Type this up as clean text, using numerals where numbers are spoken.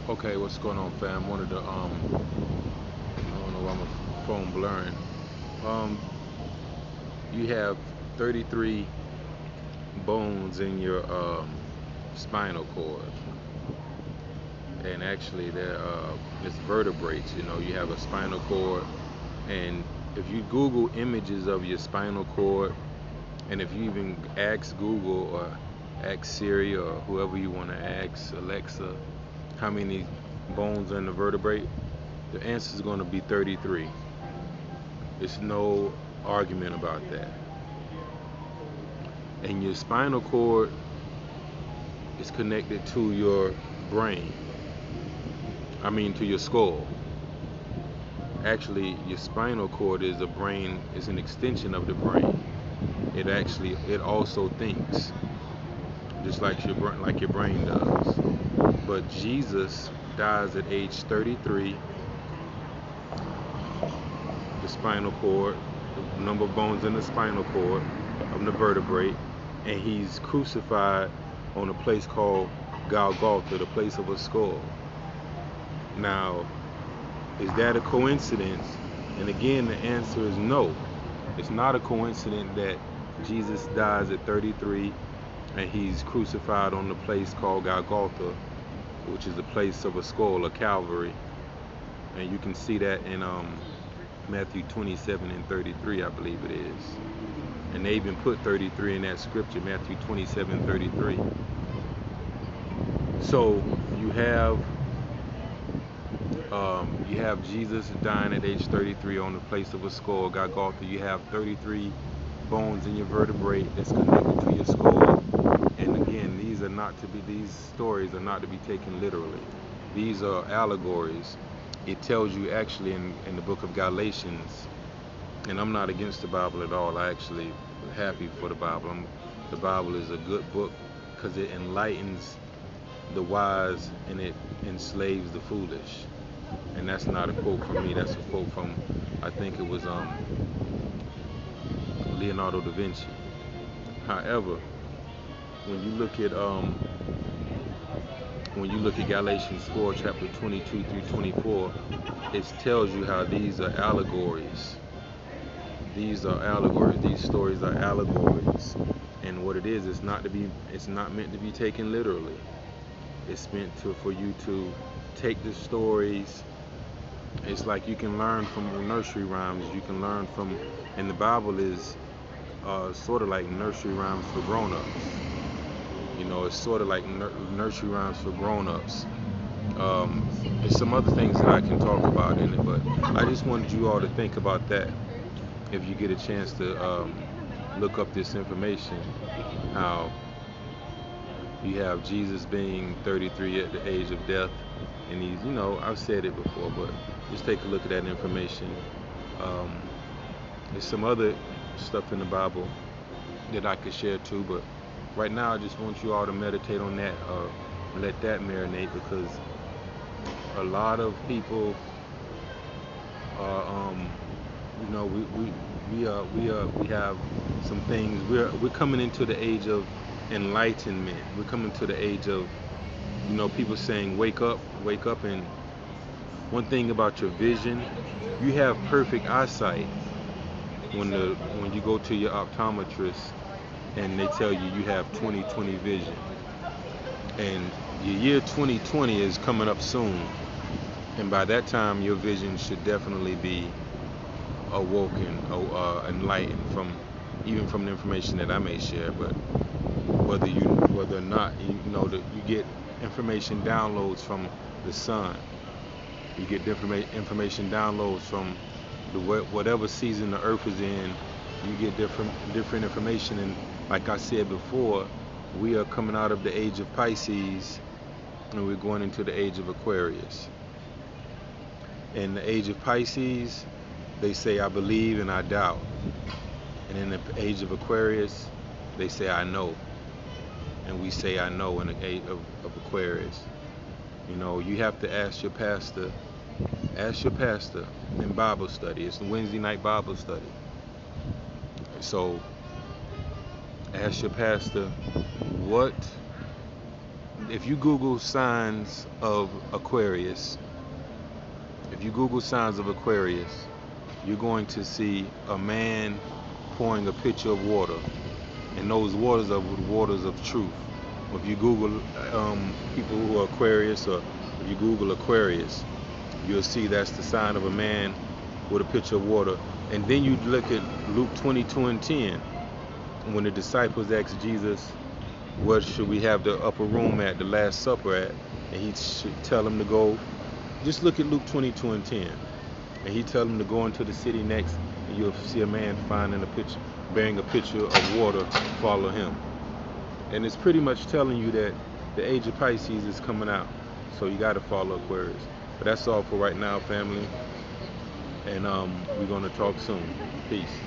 Okay, what's going on, fam? Wanted to I don't know why my phone blurring. Um, you have 33 bones in your spinal cord, and actually they're it's vertebrates. You know, you have a spinal cord, and if you Google images of your spinal cord, and if you even ask Google or ask Siri or whoever you want to ask, Alexa, how many bones are in the vertebrae, the answer is going to be 33. There's no argument about that. And your spinal cord is connected to your brain. I mean, to your skull. Actually, your spinal cord is is an extension of the brain. It also thinks, just like like your brain does. But Jesus dies at age 33. The spinal cord, the number of bones in the spinal cord of the vertebrae, and he's crucified on a place called Golgotha, the place of a skull. Now, is that a coincidence? And again, the answer is no. It's not a coincidence that Jesus dies at 33 and he's crucified on the place called Golgotha, which is the place of a skull, a Calvary. And you can see that in Matthew 27 and 33, I believe it is. And they even put 33 in that scripture, Matthew 27:33. So you have Jesus dying at age 33 on the place of a skull, Golgotha. You have 33 bones in your vertebrae that's connected to your skull. And again, these stories are not to be taken literally. These are allegories. It tells you actually in the book of Galatians, and I'm not against the Bible at all. I actually happy for the Bible. The Bible is a good book because it enlightens the wise and it enslaves the foolish. And that's not a quote from me. That's a quote from, I think it was Leonardo da Vinci. However, when you look at Galatians 4, chapter 22 through 24, it tells you how these are allegories. These are allegories. These stories are allegories. And what it is, it's not meant to be taken literally. It's meant for you to take the stories. It's like you can learn from nursery rhymes. You can learn from, and the Bible is sort of like nursery rhymes for grown-ups. You know, it's sort of like nursery rhymes for grown-ups. There's some other things that I can talk about in it, but I just wanted you all to think about that if you get a chance to look up this information, how you have Jesus being 33 at the age of death, and he's, I've said it before, but just take a look at that information. There's some other stuff in the Bible that I could share too, but right now I just want you all to meditate on that, let that marinate, because a lot of people are, we have some things. We're coming into the age of enlightenment. We're coming to the age of, people saying wake up, and one thing about your vision, you have perfect eyesight when you go to your optometrist and they tell you have 20/20 vision, and your year 2020 is coming up soon, and by that time your vision should definitely be awoken, enlightened even from the information that I may share. But whether or not that you get information downloads from the sun, you get different information downloads from whatever season the earth is in. You get different information, and like I said before, we are coming out of the age of Pisces and we're going into the age of Aquarius. In the age of Pisces, they say I believe and I doubt, and in the age of Aquarius, they say I know, and we say I know in the age of Aquarius. You have to ask your pastor in Bible study. It's a Wednesday night Bible study. So ask your pastor what if you Google signs of Aquarius, if you Google signs of Aquarius, you're going to see a man pouring a pitcher of water, and those waters are the waters of truth. If you Google people who are Aquarius, or if you Google Aquarius, you'll see that's the sign of a man with a pitcher of water. And then you look at Luke 22:10, when the disciples asked Jesus, "Where should we have the upper room at, the Last Supper at?" And he should tell them to go. Just look at Luke 22:10, and he tell them to go into the city next, and you'll see a man finding a pitcher, bearing a pitcher of water, follow him. And it's pretty much telling you that the age of Pisces is coming out, so you got to follow Aquarius. But that's all for right now, family, and we're gonna talk soon. Peace.